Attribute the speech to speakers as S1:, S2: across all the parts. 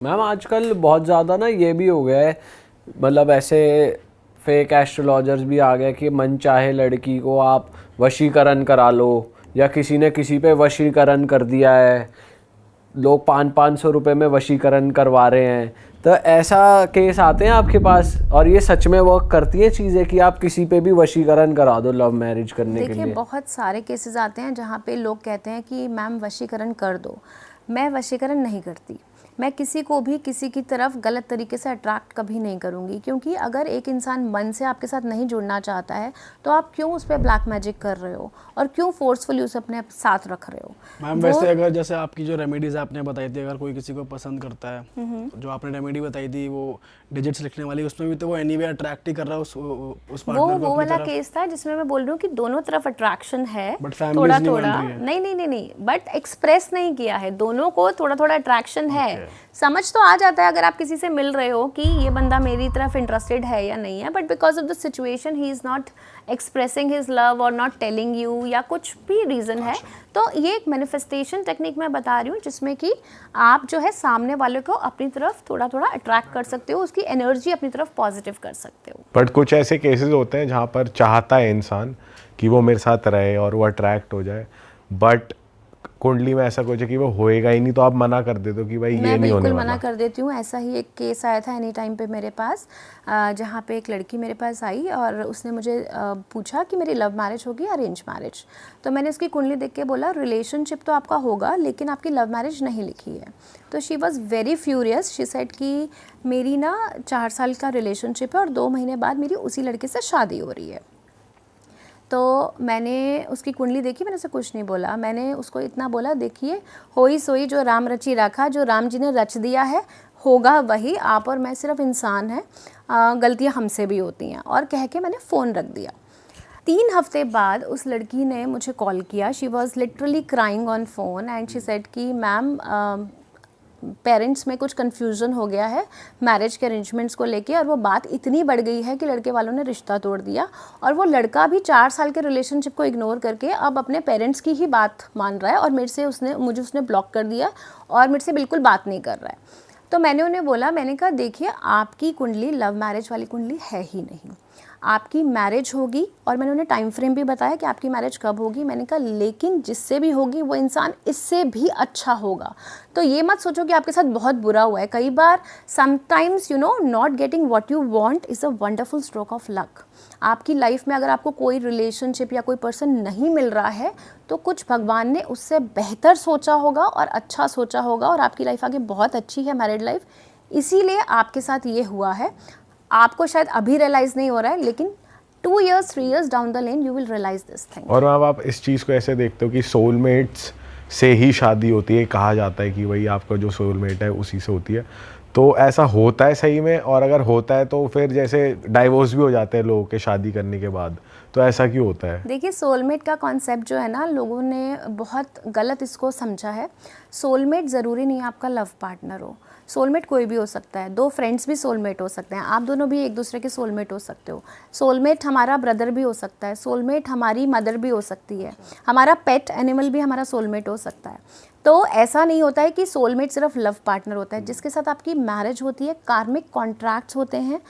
S1: Ma'am आजकल बहुत ज़्यादा ना ये भी हो गया है, मतलब ऐसे फेक एस्ट्रोलॉजर्स भी आ गए कि मन चाहे लड़की को आप वशीकरण करा लो, या किसी ने किसी पे वशीकरण कर दिया है, लोग 500 रुपये में वशीकरण करवा रहे हैं। तो ऐसा केस आते हैं आपके पास, और ये सच में वर्क करती है चीज़ें कि आप किसी पे भी वशीकरण करा दो लव मैरिज करने के लिए?
S2: देखिए, बहुत सारे केसेस आते हैं जहाँ पे लोग कहते हैं कि मैम वशीकरण कर दो। मैं वशीकरण नहीं करती। मैं किसी को भी किसी की तरफ गलत तरीके से अट्रैक्ट कभी नहीं करूँगी, क्योंकि अगर एक इंसान मन से आपके साथ नहीं जुड़ना चाहता है तो आप क्यों उस पर ब्लैक मैजिक कर रहे हो और क्यों फोर्सफुली उसे अपने साथ रख रहे हो।
S3: मैम वैसे अगर जैसे आपकी जो रेमेडीज आपने बताई थी, अगर कोई किसी को पसंद करता है, जो आपने रेमेडी बताई थी वो डिजिट्स लिखने वाली, उसमें भी तो वो एनीवे अट्रैक्ट ही कर रहा है उस पार्टनर को
S2: वो
S3: अपनी
S2: वाला
S3: तरफ।
S2: केस था जिसमें मैं बोल रही हूँ कि दोनों तरफ अट्रैक्शन है,
S3: But families
S2: थोड़ा
S3: नहीं मान
S2: थोड़ा,
S3: रही है।
S2: नहीं, बट एक्सप्रेस नहीं किया है। दोनों को थोड़ा थोड़ा अट्रैक्शन है। समझ तो आ जाता है अगर आप किसी से मिल रहे हो कि ये बंदा मेरी तरफ इंटरेस्टेड है या नहीं है, but because of the situation he is not expressing his love और नॉट टेलिंग यू, या कुछ भी रीज़न है। तो ये एक मैनिफेस्टेशन टेक्निक मैं बता रही हूँ जिसमें कि आप जो है सामने वाले को अपनी तरफ थोड़ा थोड़ा अट्रैक्ट कर सकते हो, उसकी एनर्जी अपनी तरफ पॉजिटिव कर सकते हो।
S4: बट कुछ ऐसे केसेस होते हैं जहाँ पर चाहता है इंसान कि वो मेरे साथ रहे और वो अट्रैक्ट हो जाए, बट कुंडली में ऐसा कुछ है कि वो होएगा ही नहीं, तो आप मना कर देते हो कि भाई ये नहीं होने
S2: मैं
S4: वाला।
S2: बिल्कुल मना कर देती हूँ। ऐसा ही एक केस आया था एनी टाइम पे मेरे पास, जहाँ पे एक लड़की मेरे पास आई और उसने मुझे पूछा कि मेरी लव मैरिज होगी या अरेंज मैरिज। तो मैंने उसकी कुंडली देख के बोला रिलेशनशिप तो आपका होगा लेकिन आपकी लव मैरिज नहीं लिखी है। तो she was very furious. She said कि मेरी ना 4 साल का रिलेशनशिप है और 2 महीने बाद मेरी उसी लड़के से शादी हो रही है। तो मैंने उसकी कुंडली देखी, मैंने उसे कुछ नहीं बोला। मैंने उसको इतना बोला, देखिए होई सोई जो राम रची रखा, जो राम जी ने रच दिया है होगा वही। आप और मैं सिर्फ इंसान हैं, गलतियां हमसे भी होती हैं। और कह के मैंने फ़ोन रख दिया। 3 हफ्ते बाद उस लड़की ने मुझे कॉल किया। She was literally crying on phone and she said कि मैम पेरेंट्स में कुछ कन्फ्यूज़न हो गया है मैरिज के अरेंजमेंट्स को लेके, और वो बात इतनी बढ़ गई है कि लड़के वालों ने रिश्ता तोड़ दिया। और वो लड़का भी 4 साल के रिलेशनशिप को इग्नोर करके अब अपने पेरेंट्स की ही बात मान रहा है, और मुझे उसने ब्लॉक कर दिया और मेरे से बिल्कुल बात नहीं कर रहा है। तो मैंने उन्हें बोला, मैंने कहा देखिए आपकी कुंडली लव मैरिज वाली कुंडली है ही नहीं, आपकी मैरिज होगी। और मैंने उन्हें टाइम फ्रेम भी बताया कि आपकी मैरिज कब होगी। मैंने कहा लेकिन जिससे भी होगी वो इंसान इससे भी अच्छा होगा। तो ये मत सोचो कि आपके साथ बहुत बुरा हुआ है। कई बार sometimes not getting what you want is a wonderful stroke of luck. आपकी लाइफ में अगर आपको कोई रिलेशनशिप या कोई पर्सन नहीं मिल रहा है तो कुछ भगवान ने उससे बेहतर सोचा होगा और अच्छा सोचा होगा, और आपकी लाइफ आगे बहुत अच्छी है, मैरिड लाइफ। इसीलिए आपके साथ ये हुआ है। आपको शायद अभी रियलाइज़ नहीं हो रहा है, लेकिन 2 years 3 years down the lane you will realise this thing.
S4: और मैम आप इस चीज़ को ऐसे देखते हो कि सोलमेट्स से ही शादी होती है, कहा जाता है कि भाई आपका जो सोलमेट है उसी से होती है, तो ऐसा होता है सही में? और अगर होता है तो फिर जैसे डाइवोर्स भी हो जाते हैं लोगों के शादी करने के बाद, तो ऐसा क्यों होता है?
S2: देखिए, सोलमेट का कॉन्सेप्ट जो है ना, लोगों ने बहुत गलत इसको समझा है। सोलमेट ज़रूरी नहीं आपका लव पार्टनर हो। सोलमेट कोई भी हो सकता है। 2 फ्रेंड्स भी सोलमेट हो सकते हैं। आप दोनों भी एक दूसरे के सोलमेट हो सकते हो। सोलमेट हमारा ब्रदर भी हो सकता है। सोलमेट हमारी मदर भी हो सकती है। हमारा पेट एनिमल भी हमारा सोलमेट हो सकता है। तो ऐसा नहीं होता है कि सोलमेट सिर्फ लव पार्टनर होता है। जिसके साथ आपकी मैरिज होती है, कार्मिक कॉन्ट्रैक्ट्स होते हैं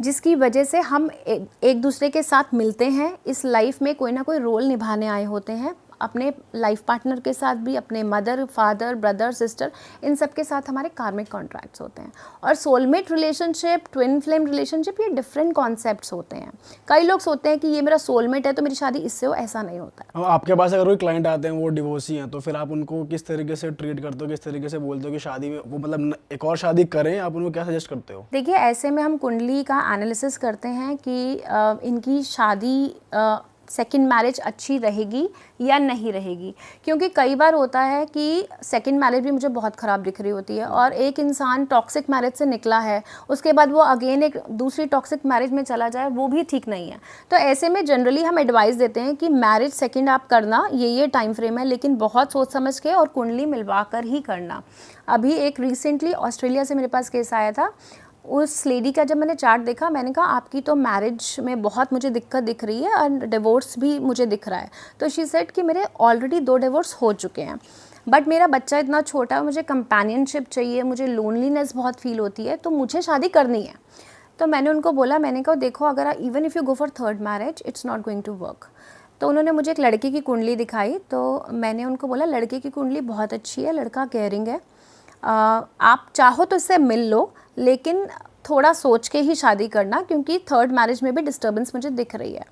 S2: जिसकी वजह से हम एक दूसरे के साथ मिलते हैं। इस लाइफ में कोई ना कोई रोल निभाने आए होते हैं, अपने लाइफ पार्टनर के साथ भी, अपने मदर, फादर, ब्रदर, सिस्टर, इन सब के साथ हमारे कार्मिक कॉन्ट्रैक्ट्स होते हैं। और soulmate relationship, twin flame relationship, ये डिफरेंट कॉन्सेप्ट्स होते हैं। कई लोग सोचते हैं कि ये मेरा सोलमेट है तो मेरी शादी इससे हो, ऐसा नहीं होता है।
S3: अब आपके पास अगर कोई क्लाइंट आते हैं वो डिवोर्सी हैं, तो फिर आप उनको किस तरीके से ट्रीट करते हो, किस तरीके से बोलते हो कि शादी में वो मतलब एक और शादी करें? आप उनको क्या सजेस्ट करते हो?
S2: देखिए, ऐसे में हम कुंडली का एनालिसिस करते हैं कि इनकी शादी सेकंड मैरिज अच्छी रहेगी या नहीं रहेगी। क्योंकि कई बार होता है कि सेकंड मैरिज भी मुझे बहुत ख़राब दिख रही होती है, और एक इंसान टॉक्सिक मैरिज से निकला है, उसके बाद वो अगेन एक दूसरी टॉक्सिक मैरिज में चला जाए, वो भी ठीक नहीं है। तो ऐसे में जनरली हम एडवाइस देते हैं कि मैरिज सेकंड आप करना, ये टाइम फ्रेम है, लेकिन बहुत सोच समझ के और कुंडली मिलवा कर ही करना। अभी एक रिसेंटली ऑस्ट्रेलिया से मेरे पास केस आया था। उस लेडी का जब मैंने चार्ट देखा, मैंने कहा आपकी तो मैरिज में बहुत मुझे दिक्कत दिख रही है और डिवोर्स भी मुझे दिख रहा है। तो शी सेड कि मेरे ऑलरेडी 2 डिवोर्स हो चुके हैं, बट मेरा बच्चा इतना छोटा है, मुझे कंपेनियनशिप चाहिए, मुझे लोनलीनेस बहुत फील होती है, तो मुझे शादी करनी है। तो मैंने उनको बोला, मैंने कहा देखो अगर even if you go for third marriage it's not going to work. तो उन्होंने मुझे एक लड़के की कुंडली दिखाई, तो मैंने उनको बोला लड़के की कुंडली बहुत अच्छी है, लड़का केयरिंग है, आप चाहो तो इससे मिल लो, लेकिन थोड़ा सोच के ही शादी करना, क्योंकि थर्ड मैरिज में भी डिस्टर्बेंस मुझे दिख रही है।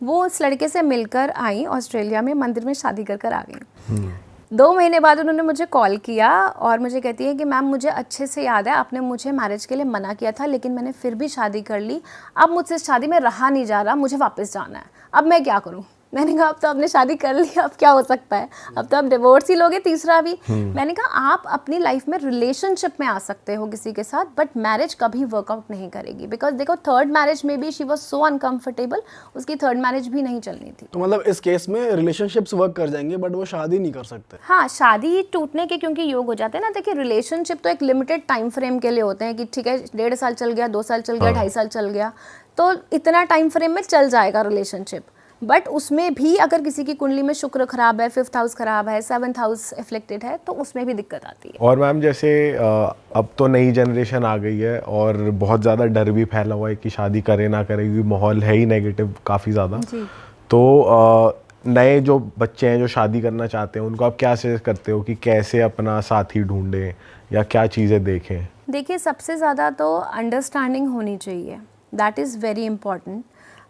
S2: वो उस लड़के से मिलकर आई ऑस्ट्रेलिया में, मंदिर में शादी कर आ गई। 2 महीने बाद उन्होंने मुझे कॉल किया और मुझे कहती है कि मैम मुझे अच्छे से याद है आपने मुझे मैरिज के लिए मना किया था, लेकिन मैंने फिर भी शादी कर ली, अब मुझसे शादी में रहा नहीं जा रहा, मुझे वापस जाना है, अब मैं क्या करूँ। मैंने कहा अब तो आपने शादी कर ली, अब क्या हो सकता है, अब तो आप डिवोर्स ही लोगे, तीसरा भी। मैंने कहा आप अपनी लाइफ में रिलेशनशिप में आ सकते हो किसी के साथ, बट मैरिज कभी वर्कआउट नहीं करेगी, बिकॉज देखो थर्ड मैरिज में भी शी वॉज सो अनकम्फर्टेबल, उसकी थर्ड मैरिज भी नहीं चलनी थी।
S3: तो मतलब इस केस में रिलेशनशिप्स वर्क कर जाएंगे बट वो शादी नहीं कर सकते।
S2: हाँ, शादी टूटने के क्योंकि योग हो जाते हैं ना। देखिए रिलेशनशिप तो एक लिमिटेड टाइम फ्रेम के लिए होते हैं कि ठीक है 1.5 साल चल गया, 2 साल चल गया, 2.5 साल चल गया, तो इतना टाइम फ्रेम में चल जाएगा रिलेशनशिप। बट उसमें भी अगर किसी की कुंडली में शुक्र खराब है, 5th हाउस खराब है, 7th हाउस एफ्लेक्टेड है, तो उसमें भी दिक्कत आती है।
S4: और मैम जैसे अब तो नई जनरेशन आ गई है और बहुत ज़्यादा डर भी फैला हुआ है कि शादी करे ना करे, क्योंकि माहौल है ही नेगेटिव काफ़ी ज़्यादा। तो नए जो बच्चे हैं जो शादी करना चाहते हैं उनको आप क्या सजेस्ट करते हो कि कैसे अपना साथी ढूंढें या क्या चीज़ें देखें?
S2: देखिए सबसे ज़्यादा तो अंडरस्टैंडिंग होनी चाहिए, दैट इज़ वेरी इम्पॉर्टेंट,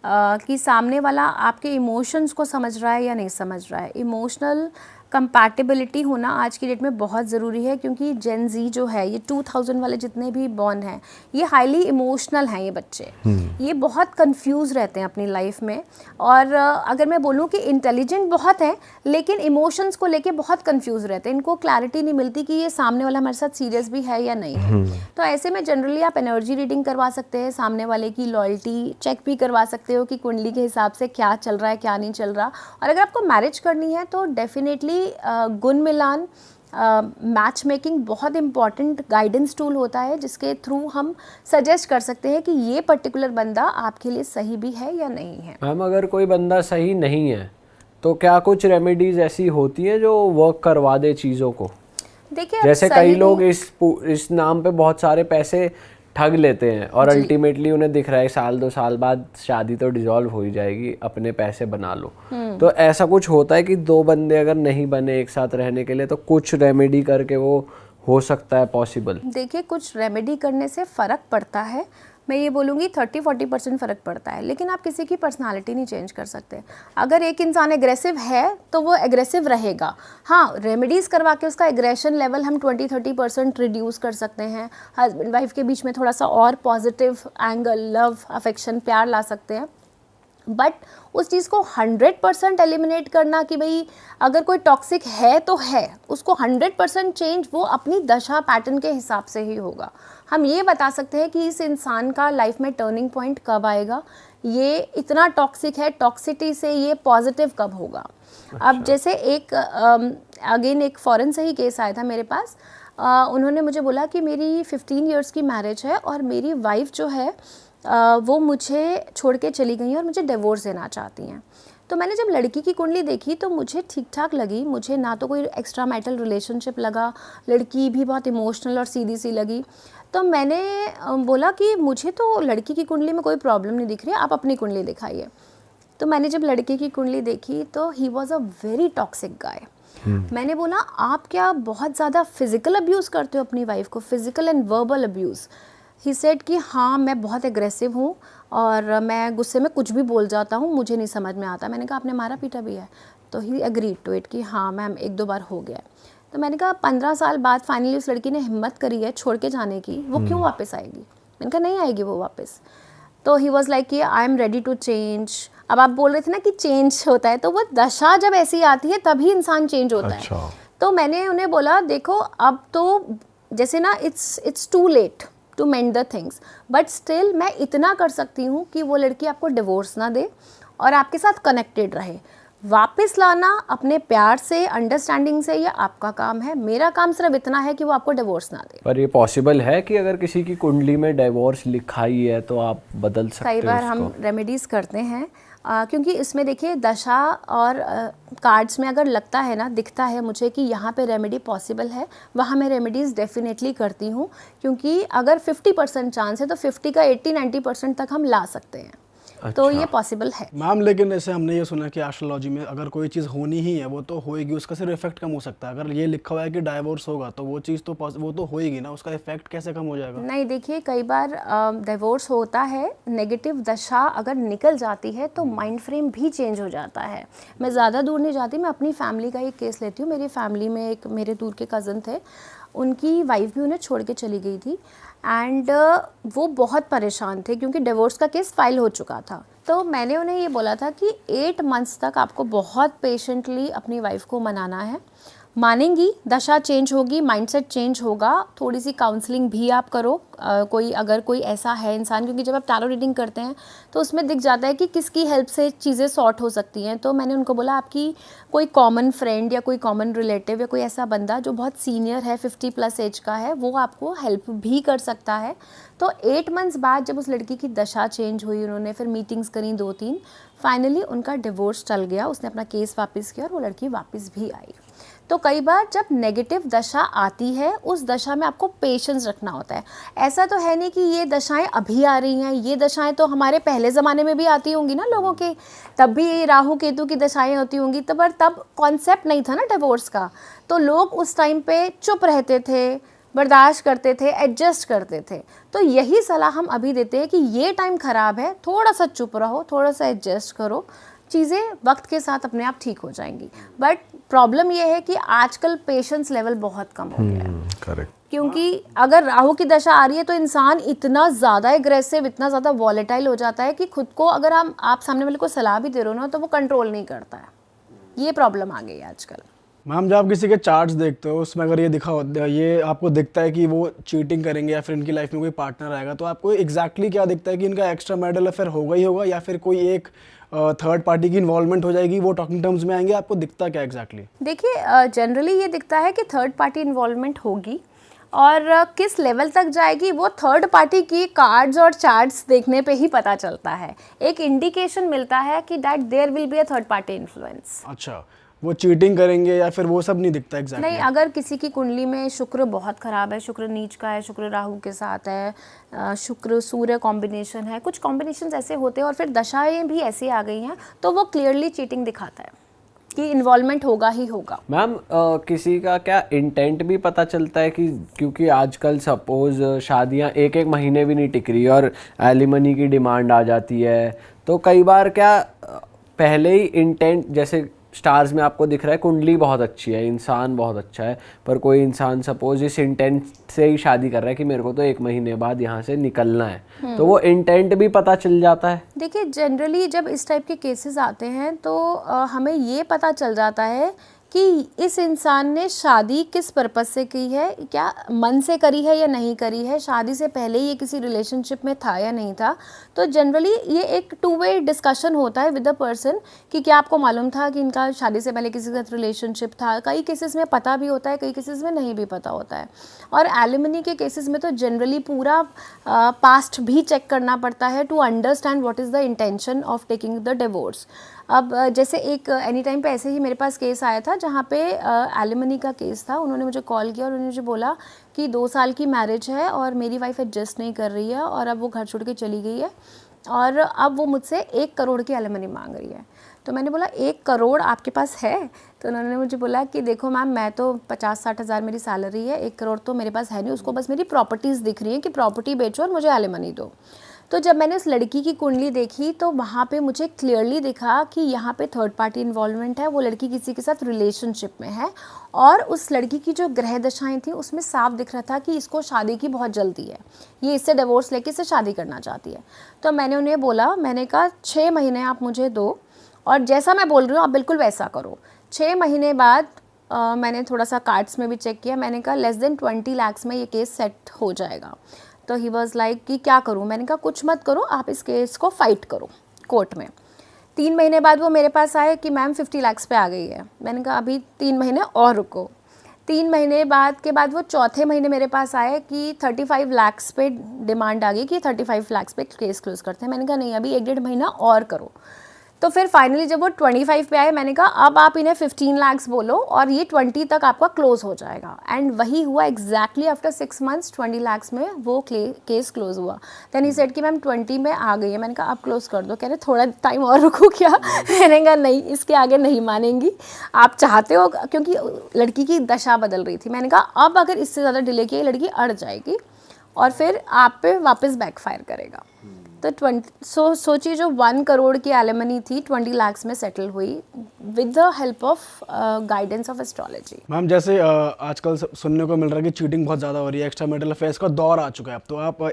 S2: कि सामने वाला आपके इमोशंस को समझ रहा है या नहीं समझ रहा है। इमोशनल कंपैटिबिलिटी होना आज की डेट में बहुत ज़रूरी है, क्योंकि जेन जी जो है, ये 2000 वाले जितने भी बॉर्न हैं, ये हाईली इमोशनल हैं। ये बच्चे ये बहुत कंफ्यूज रहते हैं अपनी लाइफ में, और अगर मैं बोलूँ कि इंटेलिजेंट बहुत हैं, लेकिन इमोशंस को लेके बहुत कंफ्यूज रहते हैं। इनको क्लैरिटी नहीं मिलती कि ये सामने वाला हमारे साथ सीरियस भी है या नहीं है। तो ऐसे में जनरली आप एनर्जी रीडिंग करवा सकते हैं, सामने वाले की लॉयल्टी चेक भी करवा सकते हो कि कुंडली के हिसाब से क्या चल रहा है, क्या नहीं चल रहा। और अगर आपको मैरिज करनी है तो डेफिनेटली गुण मिलान, मैच मेकिंग बहुत इंपॉर्टेंट गाइडेंस टूल होता है, जिसके थ्रू हम सजेस्ट कर सकते हैं कि ये पर्टिकुलर बंदा आपके लिए सही भी है या नहीं है।
S1: मैम अगर कोई बंदा सही नहीं है तो क्या कुछ रेमेडीज ऐसी होती हैं जो वर्क करवा दे चीज़ों को?
S2: देखिए
S1: जैसे कई लोग इस नाम पे बहुत सारे पैसे ठग लेते हैं और अल्टीमेटली उन्हें दिख रहा है 1-2 साल बाद शादी तो डिसॉल्व हो ही जाएगी, अपने पैसे बना लो। तो ऐसा कुछ होता है कि 2 बंदे अगर नहीं बने एक साथ रहने के लिए तो कुछ रेमेडी करके वो हो सकता है पॉसिबल?
S2: देखिए कुछ रेमेडी करने से फ़र्क पड़ता है, मैं ये बोलूँगी 30-40% फ़र्क पड़ता है, लेकिन आप किसी की पर्सनालिटी नहीं चेंज कर सकते। अगर एक इंसान एग्रेसिव है तो वो एग्रेसिव रहेगा। हाँ, रेमेडीज़ करवा के उसका एग्रेशन लेवल हम 20-30% रिड्यूस कर सकते हैं। हस्बैंड वाइफ के बीच में थोड़ा सा और पॉजिटिव एंगल, लव, अफेक्शन, प्यार ला सकते हैं। बट उस चीज़ को 100% एलिमिनेट करना कि भाई अगर कोई टॉक्सिक है तो है, उसको 100% चेंज वो अपनी दशा पैटर्न के हिसाब से ही होगा। हम ये बता सकते हैं कि इस इंसान का लाइफ में टर्निंग पॉइंट कब आएगा, ये इतना टॉक्सिक है, टॉक्सिटी से ये पॉजिटिव कब होगा। अब जैसे एक अगेन एक फॉरेन से ही केस आया था मेरे पास। उन्होंने मुझे बोला कि मेरी 15 इयर्स की मैरिज है और मेरी वाइफ जो है वो मुझे छोड़ के चली गई और मुझे डिवोर्स देना चाहती हैं। तो मैंने जब लड़की की कुंडली देखी तो मुझे ठीक ठाक लगी, मुझे ना तो कोई एक्स्ट्रा मैरिटल रिलेशनशिप लगा, लड़की भी बहुत इमोशनल और सीधी सी लगी। तो मैंने बोला कि मुझे तो लड़की की कुंडली में कोई प्रॉब्लम नहीं दिख रही, आप अपनी कुंडली दिखाइए। तो मैंने जब लड़के की कुंडली देखी तो he was a very toxic guy. मैंने बोला आप क्या बहुत ज़्यादा फिजिकल अब्यूज़ करते हो अपनी वाइफ को, physical and verbal abuse? He said कि हाँ मैं बहुत एग्रेसिव हूँ और मैं गुस्से में कुछ भी बोल जाता हूँ, मुझे नहीं समझ में आता। मैंने कहा आपने मारा पीटा भी है? तो ही एग्रीड टू इट कि हाँ मैम 1-2 बार हो गया। तो मैंने कहा 15 साल बाद फाइनली उस लड़की ने हिम्मत करी है छोड़ के जाने की, वो क्यों वापस आएगी? मैंने कहा नहीं आएगी वो वापस। तो ही वॉज लाइक कि I am ready to change. अब आप बोल रहे थे ना कि चेंज होता है, तो वो दशा जब ऐसी आती है तभी इंसान चेंज होता है। तो मैंने उन्हें बोला देखो अब तो जैसे ना it's too late to mend the things, but still मैं इतना कर सकती हूँ कि वो लड़की आपको डिवोर्स ना दे और आपके साथ कनेक्टेड रहे। वापस लाना अपने प्यार से, अंडरस्टैंडिंग से, ये आपका काम है। मेरा काम सिर्फ इतना है कि वो आपको डिवोर्स ना दे।
S1: पर ये पॉसिबल है कि अगर किसी की कुंडली में डिवोर्स लिखा ही है तो आप बदल सकते हो?
S2: कई बार हम रेमेडीज़ करते हैं क्योंकि इसमें देखिए दशा और कार्ड्स में अगर लगता है ना, दिखता है मुझे कि यहाँ पे रेमेडी पॉसिबल है, वहाँ मैं रेमेडीज़ डेफिनेटली करती हूँ, क्योंकि अगर 50% चांस है तो 50 का 80-90% तक हम ला सकते हैं। तो ये पॉसिबल है
S3: मैम। लेकिन जैसे हमने ये सुना कि एस्ट्रोलॉजी में अगर कोई चीज़ होनी ही है वो तो होएगी, उसका सिर्फ इफेक्ट कम हो सकता है। अगर ये लिखा हुआ है कि डाइवोर्स होगा तो वो चीज़ तो वो तो होएगी ना, उसका इफेक्ट कैसे कम हो जाएगा?
S2: नहीं, देखिए कई बार डिवोर्स होता है, नेगेटिव दशा अगर निकल जाती है तो माइंड फ्रेम भी चेंज हो जाता है। मैं ज़्यादा दूर नहीं जाती, मैं अपनी फैमिली का एक केस लेती हूँ। मेरी फैमिली में एक मेरे दूर के कज़न थे, उनकी वाइफ भी उन्हें छोड़ के चली गई थी एंड वो बहुत परेशान थे क्योंकि डिवोर्स का केस फाइल हो चुका था। तो मैंने उन्हें ये बोला था कि 8 मंथ्स तक आपको बहुत पेशेंटली अपनी वाइफ को मनाना है, मानेंगी, दशा चेंज होगी, माइंडसेट चेंज होगा, थोड़ी सी काउंसलिंग भी आप करो। अगर कोई ऐसा है इंसान, क्योंकि जब आप टैरो रीडिंग करते हैं तो उसमें दिख जाता है कि किसकी हेल्प से चीज़ें सॉर्ट हो सकती हैं। तो मैंने उनको बोला आपकी कोई कॉमन फ्रेंड या कोई कॉमन रिलेटिव या कोई ऐसा बंदा जो बहुत सीनियर है, 50+ एज का है, वो आपको हेल्प भी कर सकता है। तो 8 मंथ्स बाद जब उस लड़की की दशा चेंज हुई, उन्होंने फिर मीटिंग्स करी 2-3, फाइनली उनका डिवोर्स चल गया, उसने अपना केस वापस किया और वो लड़की वापस भी आई। तो कई बार जब नेगेटिव दशा आती है, उस दशा में आपको पेशेंस रखना होता है। ऐसा तो है नहीं कि ये दशाएं अभी आ रही हैं, ये दशाएं तो हमारे पहले ज़माने में भी आती होंगी ना लोगों के, तब भी राहु केतु की दशाएं होती होंगी, तब कॉन्सेप्ट नहीं था ना डिवोर्स का। तो लोग उस टाइम पे चुप रहते थे, बर्दाश्त करते थे, एडजस्ट करते थे। तो यही सलाह हम अभी देते हैं कि ये टाइम ख़राब है, थोड़ा सा चुप रहो, थोड़ा सा एडजस्ट करो, चीज़ें वक्त के साथ अपने आप ठीक हो जाएंगी। बट प्रॉब्लम ये है कि आजकल पेशेंस लेवल बहुत कम हो गया है।
S4: करेक्ट।
S2: क्योंकि अगर राहु की दशा आ रही है तो इंसान इतना ज़्यादा एग्रेसिव, इतना ज़्यादा वॉलेटाइल हो जाता है कि खुद को अगर आप सामने वाले को सलाह भी दे रहे हो ना तो वो कंट्रोल नहीं करता है। ये प्रॉब्लम आ गई है आजकल।
S3: मैम, जब आप किसी के चार्ट्स देखते हो उसमें अगर ये आपको दिखता है कि वो चीटिंग करेंगे या फिर इनकी लाइफ में कोई पार्टनर आएगा, तो आपको एग्जैक्टली क्या दिखता है कि इनका एक्स्ट्रा मैरिटल अफेयर होगा ही होगा या फिर कोई एक थर्ड पार्टी की इन्वॉल्वमेंट हो जाएगी, वो टॉकिंग टर्म्स में आएंगे? आपको दिखता क्या एग्जैक्टली?
S2: देखिए जनरली ये दिखता है कि थर्ड पार्टी इन्वॉल्वमेंट होगी, और किस लेवल तक जाएगी वो थर्ड पार्टी की कार्ड्स और चार्ट्स देखने पे ही पता चलता है। एक इंडिकेशन मिलता है कि that there will be a third party influence.
S3: अच्छा, वो चीटिंग करेंगे या फिर वो सब नहीं दिखता एग्जैक्टली?
S2: नहीं, अगर किसी की कुंडली में शुक्र बहुत ख़राब है, शुक्र नीच का है, शुक्र राहु के साथ है, शुक्र सूर्य कॉम्बिनेशन है, कुछ कॉम्बिनेशंस ऐसे होते हैं और फिर दशाएं भी ऐसी आ गई हैं, तो वो क्लियरली चीटिंग दिखाता है कि इन्वॉल्वमेंट होगा ही होगा।
S1: मैम किसी का क्या इंटेंट भी पता चलता है कि, क्योंकि आजकल सपोज शादियां 1-1 महीने भी नहीं टिक रही और एलिमनी की डिमांड आ जाती है, तो कई बार क्या पहले ही इंटेंट, जैसे स्टार्स में आपको दिख रहा है कुंडली बहुत अच्छी है, इंसान बहुत अच्छा है, पर कोई इंसान सपोज इस इंटेंट से ही शादी कर रहा है कि मेरे को तो 1 महीने बाद यहाँ से निकलना है, तो वो इंटेंट भी पता चल जाता है?
S2: देखिए जनरली जब इस टाइप के केसेस आते हैं तो हमें ये पता चल जाता है कि इस इंसान ने शादी किस पर्पस से की है, क्या मन से करी है या नहीं करी है, शादी से पहले ये किसी रिलेशनशिप में था या नहीं था। तो जनरली ये एक 2 वे डिस्कशन होता है विद द पर्सन कि क्या आपको मालूम था कि इनका शादी से पहले किसी के साथ रिलेशनशिप था। कई केसेस में पता भी होता है, कई केसेस में नहीं भी पता होता है। और एलिमनी के केसेस में तो जनरली पूरा पास्ट भी चेक करना पड़ता है to understand what is the intention of taking the divorce. अब जैसे एक एनी टाइम पे ऐसे ही मेरे पास केस आया था जहाँ पे एलिमनी का केस था। उन्होंने मुझे कॉल किया और उन्होंने मुझे बोला कि 2 साल की मैरिज है और मेरी वाइफ एडजस्ट नहीं कर रही है और अब वो घर छोड़ के चली गई है और अब वो मुझसे 1 करोड़ की एलिमनी मांग रही है। तो मैंने बोला 1 करोड़ आपके पास है? तो उन्होंने मुझे बोला कि देखो मैम, मैं तो 50-60 हज़ार मेरी सैलरी है, 1 करोड़ तो मेरे पास है नहीं, उसको बस मेरी प्रॉपर्टीज़ दिख रही हैं कि प्रॉपर्टी बेचो और मुझे एलिमनी दो। तो जब मैंने उस लड़की की कुंडली देखी तो वहाँ पे मुझे क्लियरली दिखा कि यहाँ पे थर्ड पार्टी इन्वॉल्वमेंट है, वो लड़की किसी के साथ रिलेशनशिप में है और उस लड़की की जो ग्रह दशाएं थी उसमें साफ दिख रहा था कि इसको शादी की बहुत जल्दी है, ये इससे डिवोर्स लेके इससे शादी करना चाहती है। तो मैंने उन्हें बोला, मैंने कहा 6 महीने आप मुझे दो और जैसा मैं बोल रही हूँ आप बिल्कुल वैसा करो। 6 महीने बाद मैंने थोड़ा सा कार्ड्स में भी चेक किया, मैंने कहा लेस देन 20 लाख में ये केस सेट हो जाएगा। तो ही वॉज लाइक कि क्या करूं? मैंने कहा कुछ मत करो, आप इस केस को फाइट करो कोर्ट में। 3 महीने बाद वो मेरे पास आए कि मैम 50 लाख पे आ गई है। मैंने कहा अभी 3 महीने और रुको। 3 महीने बाद के बाद वो चौथे महीने मेरे पास आए कि 35 लाख पे डिमांड आ गई कि 35 लाख पे केस क्लोज करते हैं। मैंने कहा नहीं, अभी 1-1.5 महीना और करो। तो फिर फाइनली जब वो 25 पे आए, मैंने कहा अब आप इन्हें 15 lakhs बोलो और ये 20 तक आपका क्लोज हो जाएगा। एंड वही हुआ एग्जैक्टली आफ्टर 6 months 20 lakhs में वो केस क्लोज हुआ। देन ही सेड कि मैम 20 में आ गई है। मैंने कहा आप क्लोज कर दो। कह रहे थोड़ा टाइम और रुको क्या? मैंने कहा नहीं, इसके आगे नहीं मानेंगी, आप चाहते हो, क्योंकि लड़की की दशा बदल रही थी। मैंने कहा अब अगर इससे ज़्यादा डिले किया लड़की अड़ जाएगी और फिर आप पे वापस बैकफायर करेगा। तो सोचिए जो 1 करोड़ की एलिमनी थी 20 lakhs में सेटल हुई with the help of guidance of astrology.
S3: Ma'am जैसे आजकल सुनने को मिल रहा है कि चीटिंग बहुत ज़्यादा हो रही है, एक्स्ट्रा मैरिटल अफेयर्स का दौर आ चुका है अब तो। आप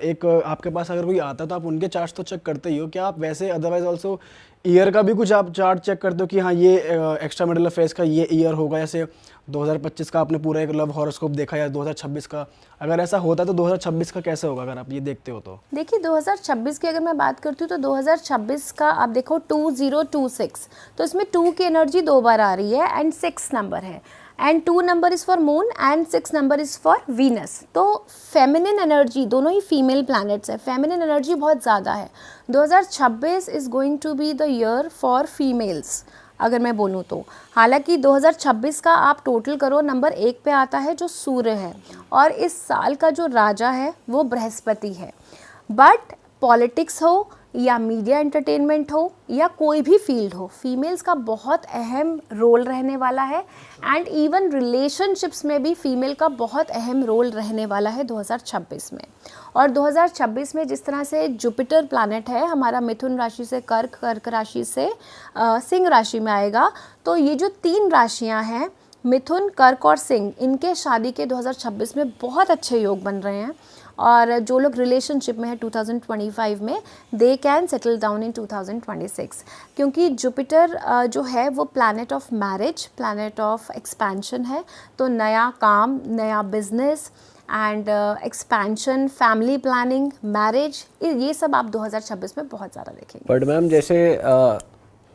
S3: आपके पास अगर कोई आता है तो आप उनके चार्ट्स तो चेक करते ही हो, क्या आप वैसे अदरवाइज ऑल्सो ईयर का भी कुछ आप चार्ट चेक करते हो कि हाँ ये एक्स्ट्रा मैरिटल अफेयर्स का ये ईयर होगा, जैसे 2025 का आपने पूरा एक लव हॉरोस्कोप देखा या 2026 का, अगर ऐसा होता है तो 2026 का कैसे होगा अगर आप ये देखते हो तो?
S2: देखिए 2026 की अगर मैं बात करती हूँ तो 2026 का आप देखो 2026, तो इसमें 2 की एनर्जी 2 बार आ रही है एंड 6 नंबर है, and 2 number is for moon and 6 number is for Venus. तो फेमिनिन एनर्जी, दोनों ही फीमेल प्लैनेट्स है, फेमिनिन एनर्जी बहुत ज़्यादा है। 2026 is going to be the year for females अगर मैं बोलूँ तो। हालांकि 2026 का आप टोटल करो नंबर 1 पे आता है जो सूर्य है, और इस साल का जो राजा है वो बृहस्पति है। बट पॉलिटिक्स हो या मीडिया एंटरटेनमेंट हो या कोई भी फील्ड हो, फीमेल्स का बहुत अहम रोल रहने वाला है, एंड इवन रिलेशनशिप्स में भी फीमेल का बहुत अहम रोल रहने वाला है 2026 में। और 2026 में जिस तरह से जुपिटर प्लैनेट है हमारा मिथुन राशि से कर्क राशि से सिंह राशि में आएगा, तो ये जो 3 राशियां हैं मिथुन, कर्क और सिंह, इनके शादी के 2026 में बहुत अच्छे योग बन रहे हैं। और जो लोग रिलेशनशिप में है 2025 में, they can settle down in 2026, क्योंकि जुपिटर जो है वो planet of marriage, planet of expansion है। तो नया काम, नया business and expansion, family planning, marriage, ये सब आप 2026 में बहुत ज़्यादा देखेंगे।
S1: बट मैम जैसे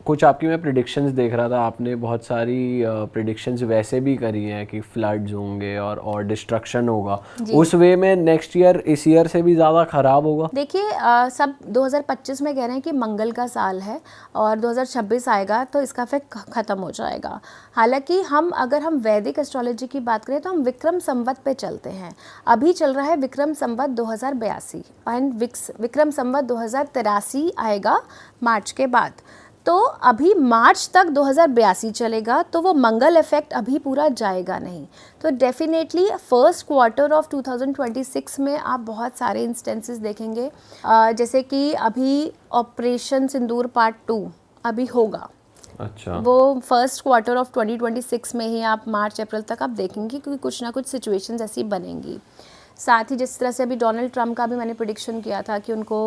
S1: कुछ आपकी मैं प्रिडिक्शंस देख रहा था, आपने बहुत सारी प्रिडिक्शंस वैसे भी करी हैं कि फ्लड्स होंगे और डिस्ट्रक्शन होगा, उस वे में नेक्स्ट ईयर इस ईयर से भी ज़्यादा ख़राब होगा?
S2: देखिए सब 2025 में कह रहे हैं कि मंगल का साल है और 2026 आएगा तो इसका इफेक्ट ख़त्म हो जाएगा। हालांकि अगर हम वैदिक एस्ट्रोलॉजी की बात करें तो हम विक्रम संवत पे चलते हैं। अभी चल रहा है विक्रम संवत 2082 एंड विक्रम संवत 2083 आएगा मार्च के बाद। तो अभी मार्च तक 2082 चलेगा, तो वो मंगल इफेक्ट अभी पूरा जाएगा नहीं। तो डेफिनेटली फर्स्ट क्वार्टर ऑफ 2026 में आप बहुत सारे इंस्टेंसेस देखेंगे, जैसे कि अभी ऑपरेशन सिंदूर पार्ट 2 अभी होगा।
S1: अच्छा,
S2: वो फर्स्ट क्वार्टर ऑफ 2026 में ही आप मार्च अप्रैल तक आप देखेंगे, क्योंकि कुछ ना कुछ सिचुएशंस ऐसी बनेंगी। साथ ही जिस तरह से अभी डोनाल्ड ट्रंप का भी मैंने प्रेडिक्शन किया था कि उनको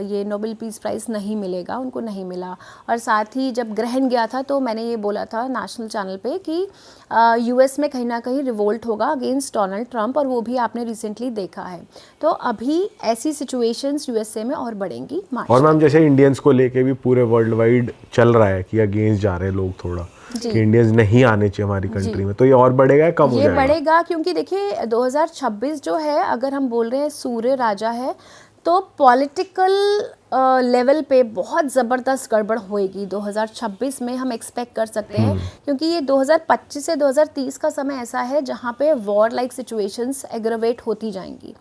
S2: ये नोबेल पीस प्राइज़ नहीं मिलेगा, उनको नहीं मिला। और साथ ही जब ग्रहण गया था तो मैंने ये बोला था नेशनल चैनल पे कि यूएस में कहीं ना कहीं रिवोल्ट होगा अगेंस्ट डोनाल्ड ट्रंप, और वो भी आपने रिसेंटली देखा है। तो अभी ऐसी सिचुएशंस यूएसए में और बढ़ेंगी मार्च।
S4: और मैम जैसे इंडियंस को लेके भी पूरे वर्ल्ड वाइड चल रहा है कि अगेंस्ट जा रहे हैं लोग थोड़ा, कि इंडियंस नहीं आने चाहिए हमारी कंट्री में, तो ये और बढ़ेगा या कम हो जाएगा?
S2: ये बढ़ेगा, क्योंकि देखिए 2026 जो है, अगर हम बोल रहे हैं सूर्य राजा है, तो पॉलिटिकल लेवल पे बहुत ज़बरदस्त गड़बड़ होएगी 2026 में, हम एक्सपेक्ट कर सकते हैं। क्योंकि ये 2025 से 2030 का समय ऐसा है जहाँ पे वॉर लाइक सिचुएशंस एग्रवेट होती जाएंगी।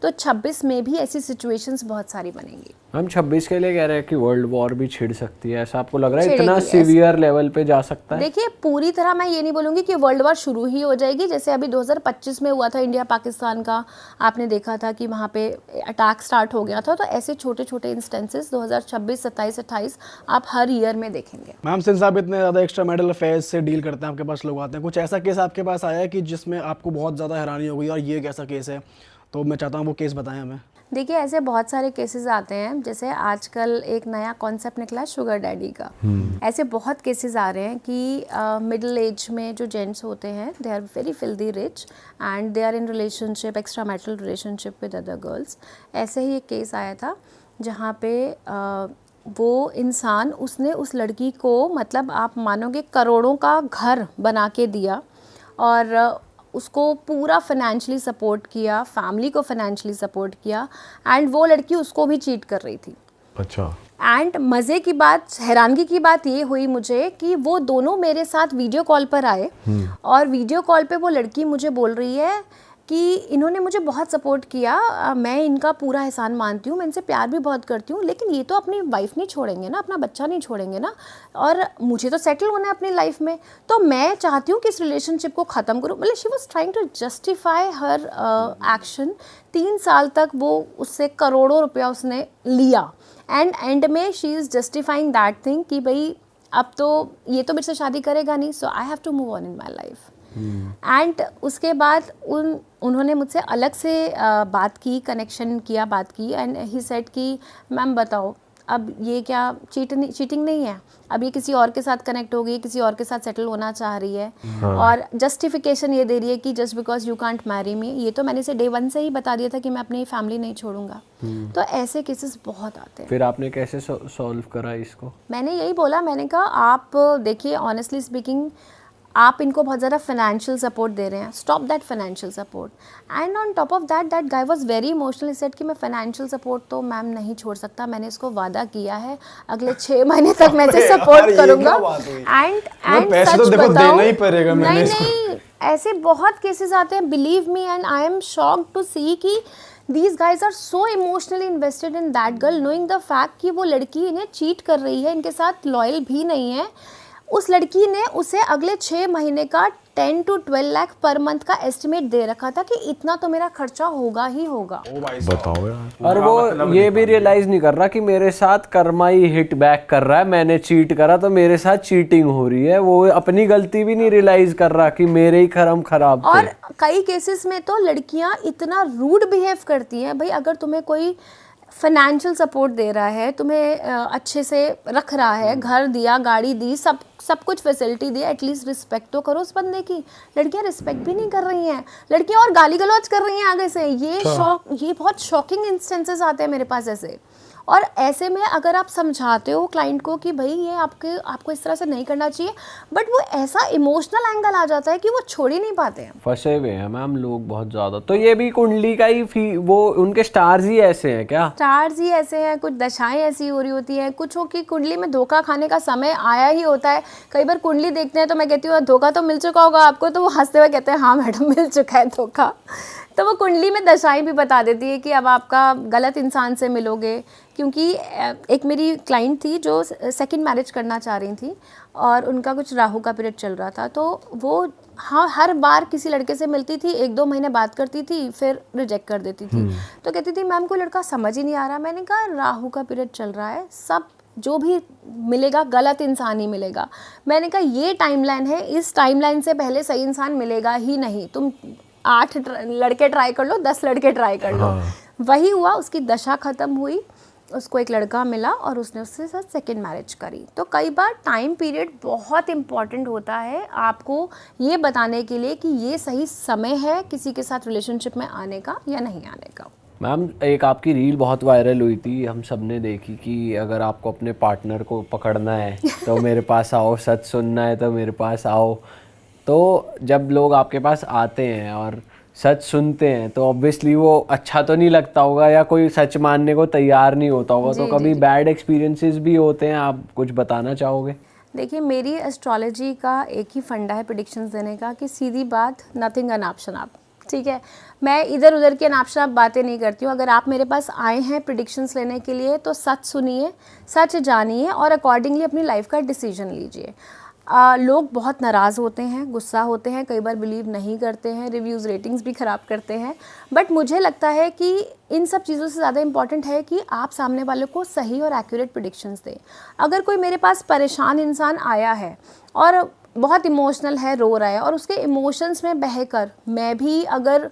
S2: तो 26 में भी ऐसी सिचुएशंस बहुत सारी बनेंगी।
S1: हम 26 के लिए कह रहे हैं कि वर्ल्ड वॉर भी छिड़ सकती है, ऐसा आपको लग रहा है? इतना सीवियर लेवल पे जा सकता है?
S2: देखिए पूरी तरह मैं ये नहीं बोलूँगी कि वर्ल्ड वॉर शुरू ही हो जाएगी, जैसे अभी 2025 में हुआ था इंडिया पाकिस्तान का, आपने देखा था कि वहाँ पे अटैक स्टार्ट हो गया था। तो ऐसे छोटे छोटे इंस्टेंसेस 2026, 27, 28 आप हर ईयर में देखेंगे।
S3: मैम सिंस आप इतने ज़्यादा एक्स्ट्रा मैरिटल अफेयर्स से डील करते हैं, आपके पास लोग आते हैं, कुछ ऐसा केस आपके पास आया है कि जिसमें आपको बहुत ज़्यादा हैरानी हो गई और ये एक ऐसा केस है, तो मैं चाहता हूँ वो केस बताएं हमें।
S2: देखिए ऐसे बहुत सारे केसेस आते हैं, जैसे आजकल एक नया कॉन्सेप्ट निकला है शुगर डैडी का। ऐसे बहुत केसेस आ रहे हैं कि मिडिल एज में जो जेंट्स होते हैं, they are very filthy rich and they are in relationship, extra marital relationship with other girls. ऐसे ही एक केस आया था जहाँ पे वो इंसान, उसने उस लड़की को, मतलब आप मानोगे करोड़ों का घर बना के दिया और उसको पूरा फाइनेंशियली सपोर्ट किया, फैमिली को फाइनेंशियली सपोर्ट किया, एंड वो लड़की उसको भी चीट कर रही थी।
S4: अच्छा।
S2: एंड मज़े की बात, हैरानगी की बात ये हुई मुझे कि वो दोनों मेरे साथ वीडियो कॉल पर आए और वीडियो कॉल पे वो लड़की मुझे बोल रही है कि इन्होंने मुझे बहुत सपोर्ट किया, मैं इनका पूरा एहसान मानती हूँ, मैं इनसे प्यार भी बहुत करती हूँ, लेकिन ये तो अपनी वाइफ नहीं छोड़ेंगे ना, अपना बच्चा नहीं छोड़ेंगे ना, और मुझे तो सेटल होना है अपनी लाइफ में, तो मैं चाहती हूँ कि इस रिलेशनशिप को ख़त्म करूँ। मतलब she was trying to justify her action. 3 साल तक वो उससे करोड़ों रुपया उसने लिया एंड एंड में she is justifying that thing कि भाई अब तो ये तो मेरे से शादी करेगा नहीं, so I have to move on in my life. And उसके बाद उन्होंने मुझसे अलग से बात की, कनेक्शन किया, बात की, एंड ही सेड कि मैम बताओ अब ये क्या चीटिंग नहीं है, अब ये किसी और के साथ कनेक्ट हो गई, किसी और के साथ सेटल होना चाह रही है और जस्टिफिकेशन ये दे रही है कि just because you can't marry me. ये तो मैंने इसे डे 1 से ही बता दिया था कि मैं अपनी फैमिली नहीं छोड़ूंगा। तो ऐसे केसेस बहुत आते हैं।
S1: फिर आपने कैसे सॉल्व करा इसको?
S2: मैंने यही बोला, मैंने कहा आप देखिए ऑनेस्टली स्पीकिंग आप इनको बहुत ज़्यादा फाइनेंशियल सपोर्ट दे रहे हैं, stop that financial support. And on top of that guy was very emotional, said कि मैं फाइनेंशियल सपोर्ट तो मैम नहीं छोड़ सकता, मैंने इसको वादा किया है अगले 6 महीने तक मैं इसे सपोर्ट करूंगा। एंड
S3: पैसे तो
S2: सच
S3: देखो
S2: बताऊं,
S3: देना ही पड़ेगा मैंने इसको।
S2: नहीं ऐसे बहुत केसेस आते हैं, believe me, and I am shocked to see कि these guys are so emotionally invested in that girl, knowing the fact कि वो लड़की इन्हें चीट कर रही है, इनके साथ लॉयल भी नहीं है। उस लड़की ने उसे अगले 6 महीने का 10 to 12 लाख पर मंथ का एस्टिमेट दे रखा था कि इतना तो मेरा खर्चा होगा ही होगा।
S4: बताओ यार।
S1: और वो ये भी रियलाइज नहीं कर रहा कि मेरे साथ कर्मा ही हिट बैक कर रहा है, मैंने चीट करा तो मेरे साथ चीटिंग हो रही है। वो अपनी गलती भी नहीं रियलाइज कर रहा कि मेरे ही कर्म खराब थे।
S2: और कई केसेस में तो लड़कियां इतना रूड बिहेव करती हैं। भाई अगर तुम्हें कोई फाइनेंशियल सपोर्ट दे रहा है, तुम्हें अच्छे से रख रहा है, घर दिया, गाड़ी दी, सब कुछ फैसिलिटी दी, एटलीस्ट रिस्पेक्ट तो करो उस बंदे की। लड़कियां रिस्पेक्ट भी नहीं कर रही हैं, लड़कियां और गाली गलौज कर रही हैं आगे से। ये बहुत शॉकिंग इंस्टेंसेस आते हैं मेरे पास ऐसे। और ऐसे में अगर आप समझाते हो क्लाइंट को कि भाई ये आपको इस तरह से नहीं करना चाहिए, बट वो ऐसा इमोशनल एंगल आ जाता है कि वो छोड़ ही नहीं पाते हैं।
S1: फंसे हुए हैं मैम लोग बहुत ज्यादा। तो ये भी कुंडली का ही वो उनके स्टार्स ही ऐसे हैं क्या?
S2: स्टार्स ही ऐसे हैं, कुछ दशाएं ऐसी हो रही होती हैं, कुछों की कुंडली में धोखा खाने का समय आया ही होता है। कई बार कुंडली देखते हैं तो मैं कहती हूँ धोखा तो मिल चुका होगा आपको, तो वो हंसते हुए कहते हैं हाँ मैडम मिल चुका है धोखा। तो वो कुंडली में दशाएं भी बता देती है कि अब आपका गलत इंसान से मिलोगे। क्योंकि एक मेरी क्लाइंट थी जो सेकंड मैरिज करना चाह रही थी और उनका कुछ राहु का पीरियड चल रहा था, तो वो हाँ हर बार किसी लड़के से मिलती थी, 1-2 महीने बात करती थी, फिर रिजेक्ट कर देती थी। तो कहती थी मैम कोई लड़का समझ ही नहीं आ रहा। मैंने कहा राहु का पीरियड चल रहा है, सब जो भी मिलेगा गलत इंसान ही मिलेगा। मैंने कहा ये टाइमलाइन है, इस टाइमलाइन से पहले सही इंसान मिलेगा ही नहीं। तुम 8 लड़के ट्राई कर लो, 10 लड़के ट्राई कर लो। वही हुआ, उसकी दशा ख़त्म हुई, उसको एक लड़का मिला और उसने उसके साथ सेकंड मैरिज करी। तो कई बार टाइम पीरियड बहुत इम्पॉर्टेंट होता है आपको ये बताने के लिए कि ये सही समय है किसी के साथ रिलेशनशिप में आने का या नहीं आने का।
S1: मैम एक आपकी रील बहुत वायरल हुई थी, हम सब ने देखी कि अगर आपको अपने पार्टनर को पकड़ना है तो मेरे पास आओ, सच सुनना है तो मेरे पास आओ। तो जब लोग आपके पास आते हैं और सच सुनते हैं तो ऑब्वियसली वो अच्छा तो नहीं लगता होगा या कोई सच मानने को तैयार नहीं होता होगा। तो कभी बैड एक्सपीरियंसेस भी होते हैं, आप कुछ बताना चाहोगे?
S2: देखिए मेरी एस्ट्रोलॉजी का एक ही फंडा है प्रेडिक्शंस देने का कि सीधी बात, नथिंग अनाप शनाप। ठीक है, मैं इधर उधर की अनाप शनाप बातें नहीं करती हूँ। अगर आप मेरे पास आए हैं प्रेडिक्शंस लेने के लिए तो सच सुनिए, सच जानिए और अकॉर्डिंगली अपनी लाइफ का डिसीजन लीजिए। लोग बहुत नाराज़ होते हैं, गुस्सा होते हैं, कई बार बिलीव नहीं करते हैं, रिव्यूज़ रेटिंग्स भी ख़राब करते हैं। बट मुझे लगता है कि इन सब चीज़ों से ज़्यादा इम्पॉर्टेंट है कि आप सामने वाले को सही और एक्यूरेट प्रेडिक्शंस दें। अगर कोई मेरे पास परेशान इंसान आया है और बहुत इमोशनल है, रो रहा है, और उसके इमोशंस में बहकर मैं भी अगर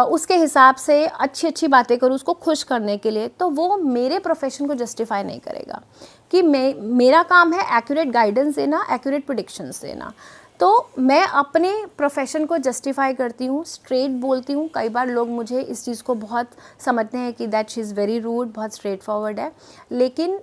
S2: उसके हिसाब से अच्छी बातें करूँ उसको खुश करने के लिए, तो वो मेरे प्रोफेशन को जस्टिफाई नहीं करेगा। कि मेरा काम है एक्यूरेट गाइडेंस देना, एक्यूरेट प्रेडिक्शंस देना। तो मैं अपने प्रोफेशन को जस्टिफाई करती हूँ, स्ट्रेट बोलती हूँ। कई बार लोग मुझे इस चीज़ को बहुत समझते हैं कि that she is very rude, बहुत स्ट्रेट फॉरवर्ड है, लेकिन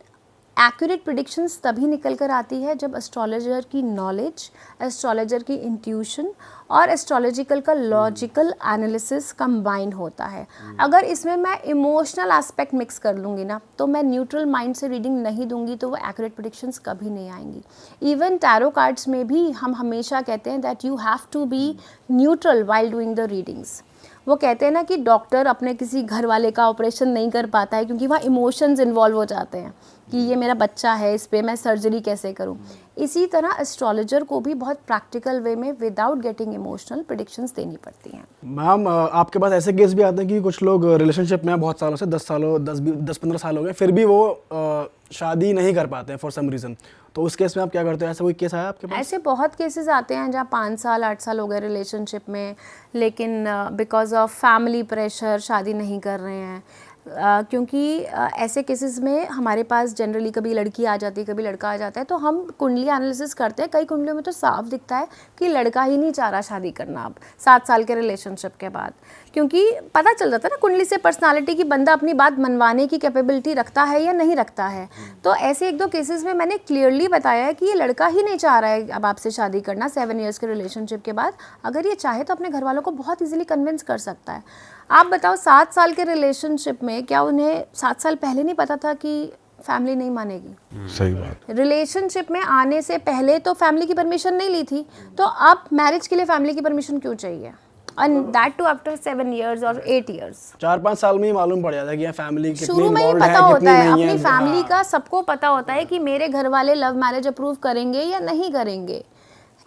S2: एक्यूरेट प्रिडिक्शंस तभी निकल कर आती है जब एस्ट्रोलॉजर की नॉलेज, एस्ट्रोलॉजर की इंट्यूशन और एस्ट्रोलॉजिकल का लॉजिकल एनालिसिस कंबाइन होता है। अगर इसमें मैं इमोशनल एस्पेक्ट मिक्स कर लूँगी ना, तो मैं न्यूट्रल माइंड से रीडिंग नहीं दूंगी तो वो एक्यूरेट प्रिडिक्शंस कभी नहीं आएंगी। इवन टैरो कार्ड्स में भी हम हमेशा कहते हैं that you have to be neutral while doing the readings. वो कहते हैं ना कि डॉक्टर अपने किसी घर वाले का ऑपरेशन नहीं कर पाता है क्योंकि वहाँ इमोशंस इन्वॉल्व हो जाते हैं कि ये मेरा बच्चा है, इस पे मैं सर्जरी कैसे करूँ। इसी तरह एस्ट्रोलॉजर को भी बहुत प्रैक्टिकल वे में विदाउट गेटिंग इमोशनल प्रिडिक्शंस देनी पड़ती हैं।
S3: मैम आपके पास ऐसे केस भी आते हैं कि कुछ लोग रिलेशनशिप में हैं बहुत सालों से, 10-15 साल हो गए, फिर भी वो शादी नहीं कर पाते हैं फॉर सम रीज़न, तो उस केस में आप क्या करते हो? ऐसा कोई केस आया आपके पास?
S2: ऐसे बहुत केसेस आते हैं जहाँ 5 साल 8 साल हो गए रिलेशनशिप में, लेकिन बिकॉज ऑफ फैमिली प्रेशर शादी नहीं कर रहे हैं। क्योंकि ऐसे केसेस में हमारे पास जनरली कभी लड़की आ जाती है, कभी लड़का आ जाता है, तो हम कुंडली एनालिसिस करते हैं। कई कुंडलियों में तो साफ दिखता है कि लड़का ही नहीं चाह रहा शादी करना अब 7 साल के रिलेशनशिप के बाद, क्योंकि पता चल जाता है ना कुंडली से पर्सनालिटी की बंदा अपनी बात मनवाने की कैपेबिलिटी रखता है या नहीं रखता है। तो ऐसे 1-2 केसेस में मैंने क्लियरली बताया है कि ये लड़का ही नहीं चाह रहा है अब आपसे शादी करना 7 ईयर्स के रिलेशनशिप के बाद। अगर ये चाहे तो अपने घर वालों को बहुत ईजिली कन्विंस कर सकता है। आप बताओ 7 साल के रिलेशनशिप में क्या उन्हें 7 साल पहले नहीं पता था कि फैमिली नहीं मानेगी?
S4: सही बात।
S2: रिलेशनशिप में आने से पहले तो फैमिली की परमिशन नहीं ली थी, तो अब मैरिज के लिए फैमिली की परमिशन क्यों चाहिए? And that too after 7 years और 8 ईयर्स।
S3: 4-5 साल में ही मालूम पड़ जाता है कि फैमिली कितनी
S2: शुरू में ही
S3: इन्वॉल्व
S2: पता
S3: है,
S2: होता
S3: कितनी
S2: है,
S3: नहीं
S2: अपनी
S3: है।
S2: फैमिली का सबको पता होता है कि मेरे घर वाले लव मैरिज अप्रूव करेंगे या नहीं करेंगे।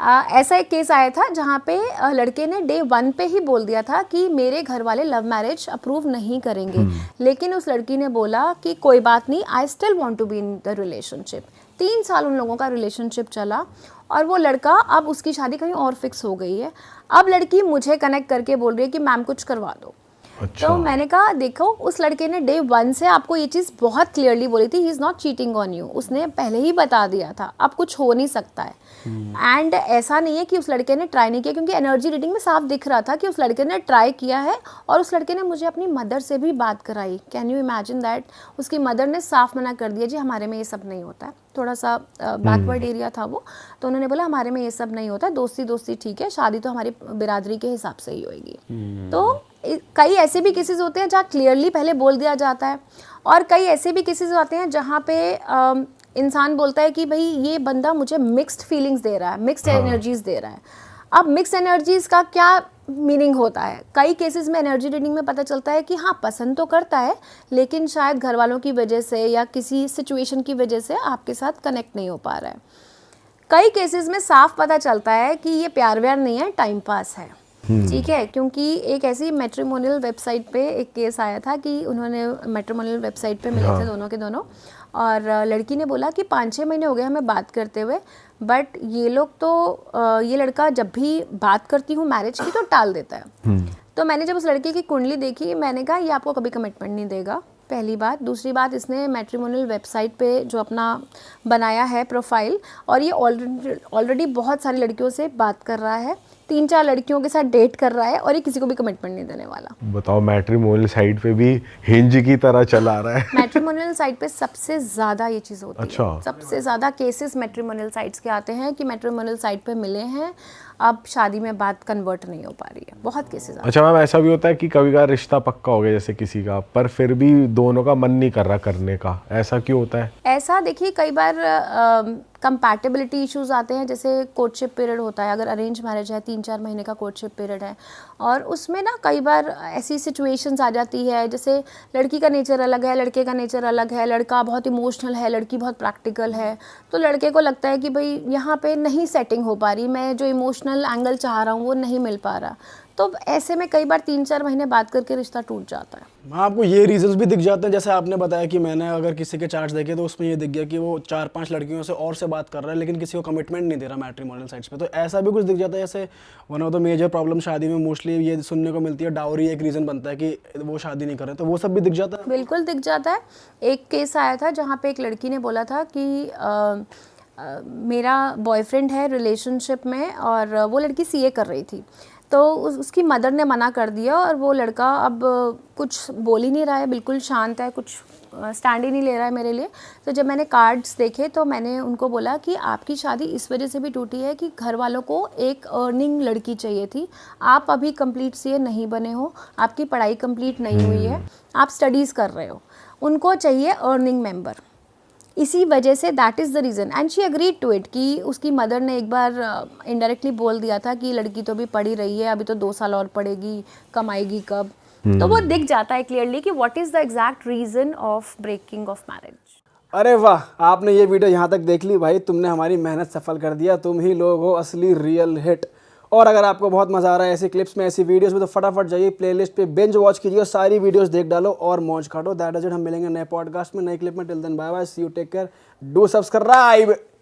S2: ऐसा एक केस आया था जहाँ पे लड़के ने डे 1 पे ही बोल दिया था कि मेरे घर वाले लव मैरिज अप्रूव नहीं करेंगे, लेकिन उस लड़की ने बोला कि कोई बात नहीं, I still want to be in the relationship. 3 साल उन लोगों का रिलेशनशिप चला और वो लड़का, अब उसकी शादी कहीं और फिक्स हो गई है। अब लड़की मुझे कनेक्ट करके बोल रही है कि मैम कुछ करवा दो।
S4: अच्छा।
S2: तो मैंने कहा देखो, उस लड़के ने डे 1 से आपको ये चीज़ बहुत क्लियरली बोली थी, he is not cheating on you. उसने पहले ही बता दिया था अब कुछ हो नहीं सकता है। एंड ऐसा नहीं है कि उस लड़के ने ट्राई नहीं किया, क्योंकि एनर्जी रीडिंग में साफ दिख रहा था कि उस लड़के ने ट्राई किया है। और उस लड़के ने मुझे अपनी मदर से भी बात कराई। Can you imagine that? उसकी मदर ने साफ मना कर दिया, जी हमारे में ये सब नहीं होता है। थोड़ा सा बैकवर्ड एरिया था वो, तो उन्होंने बोला हमारे में ये सब नहीं होता, दोस्ती दोस्ती ठीक है, शादी तो हमारी बिरादरी के हिसाब से ही होगी। तो कई ऐसे भी केसेस होते हैं जहाँ क्लियरली पहले बोल दिया जाता है, और कई ऐसे भी केसेस आते हैं जहाँ पे इंसान बोलता है कि भाई ये बंदा मुझे मिक्स्ड फीलिंग्स दे रहा है, मिक्स्ड एनर्जीज दे रहा है। अब मिक्स एनर्जीज का क्या मीनिंग होता है? कई केसेस में एनर्जी रीडिंग में पता चलता है कि हाँ पसंद तो करता है, लेकिन शायद घर वालों की वजह से या किसी सिचुएशन की वजह से आपके साथ कनेक्ट नहीं हो पा रहा है। कई केसेस में साफ पता चलता है कि ये प्यार व्यार नहीं है, टाइम पास है। ठीक है, क्योंकि एक ऐसी मैट्रिमोनियल वेबसाइट पे एक केस आया था कि उन्होंने मैट्रिमोनियल वेबसाइट पे मिले थे दोनों के दोनों, और लड़की ने बोला कि 5-6 महीने हो गए हमें बात करते हुए, बट ये लोग तो ये लड़का जब भी बात करती हूँ मैरिज की तो टाल देता है। तो मैंने जब उस लड़के की कुंडली देखी, मैंने कहा ये आपको कभी कमिटमेंट नहीं देगा, पहली बात। दूसरी बात, इसने मैट्रिमोनियल वेबसाइट पे जो अपना बनाया है प्रोफाइल, और ये ऑलरेडी बहुत सारी लड़कियों से बात कर रहा है, 3-4 लड़कियों के साथ डेट कर रहा है, और ये किसी को भी कमिटमेंट नहीं देने वाला।
S4: बताओ, मैट्रिमोनियल साइट पे भी हिंज की तरह चला रहा है।
S2: मैट्रिमोनियल साइट पे सबसे ज़्यादा ये चीज़ होती
S4: अच्छा।
S2: है। सबसे ज़्यादा केसेस मैट्रिमोनियल साइट्स के आते हैं कि मैट्रिमोनियल साइट पे मिले हैं, अब शादी में बात कन्वर्ट नहीं हो पा रही है। बहुत केसेस आते हैं।
S4: अच्छा मैम, ऐसा भी होता है कि कभी कभार रिश्ता पक्का हो गया जैसे किसी का, पर फिर भी दोनों का मन नहीं कर रहा करने का, ऐसा क्यों होता है?
S2: ऐसा देखिए, कई बार कंपैटिबिलिटी इश्यूज आते हैं। जैसे कोर्टशिप पीरियड होता है, अगर अरेंज मैरिज है 3-4 महीने का कोर्टशिप पीरियड है, और उसमें ना कई बार ऐसी सिचुएशंस आ जाती है, जैसे लड़की का नेचर अलग है, लड़के का नेचर अलग है, लड़का बहुत इमोशनल है, लड़की बहुत प्रैक्टिकल है। तो लड़के को लगता है कि भाई यहाँ पे नहीं सेटिंग हो पा रही, मैं जो इमोशनल एंगल चाह रहा हूँ वो नहीं मिल पा रहा। तो ऐसे में कई बार 3-4 महीने बात करके रिश्ता टूट जाता है।
S3: हाँ, आपको ये रीजंस भी दिख जाते हैं, जैसे आपने बताया कि मैंने अगर किसी के चार्ट्स देखे तो उसमें ये दिख गया कि वो 4-5 लड़कियों से और से बात कर रहा है, लेकिन किसी को कमिटमेंट नहीं दे रहा मैट्रिमोनियल साइट्स पे। तो ऐसा भी कुछ दिख जाता है। जैसे one of the major problem शादी में मोस्टली ये सुनने को मिलती है, डाउरी एक रीज़न बनता है कि वो शादी नहीं कर रहे, तो वो सब भी दिख जाता है।
S2: बिल्कुल दिख जाता है। एक केस आया था जहाँ पे एक लड़की ने बोला था कि मेरा बॉयफ्रेंड है रिलेशनशिप में, और वो लड़की सीए कर रही थी, तो उसकी मदर ने मना कर दिया और वो लड़का अब कुछ बोल ही नहीं रहा है, बिल्कुल शांत है, कुछ स्टैंड ही नहीं ले रहा है मेरे लिए। तो जब मैंने कार्ड्स देखे तो मैंने उनको बोला कि आपकी शादी इस वजह से भी टूटी है कि घर वालों को एक अर्निंग लड़की चाहिए थी। आप अभी कंप्लीट सीए नहीं बने हो, आपकी पढ़ाई कंप्लीट नहीं हुई है, आप स्टडीज़ कर रहे हो, उनको चाहिए अर्निंग मेंबर। इसी वजह से that is the reason and she agreed to it कि उसकी मदर ने एक बार इनडायरेक्टली बोल दिया था कि लड़की तो अभी पढ़ी रही है, अभी तो 2 साल और पढ़ेगी, कमाएगी कब। तो वो दिख जाता है क्लियरली कि what is the exact reason of breaking off marriage.
S3: अरे वाह, आपने ये वीडियो यहाँ तक देख ली भाई, तुमने हमारी मेहनत सफल कर दिया, तुम ही लोग हो असली रियल हिट। और अगर आपको बहुत मज़ा आ रहा है ऐसी क्लिप्स में, ऐसी वीडियोस में, तो फटाफट जाइए प्लेलिस्ट पे बिंज वॉच कीजिए और सारी वीडियोस देख डालो और मौज काटो। That is it. हम मिलेंगे नए पॉडकास्ट में, नए क्लिप में। Till then bye bye, see you, take care, do subscribe.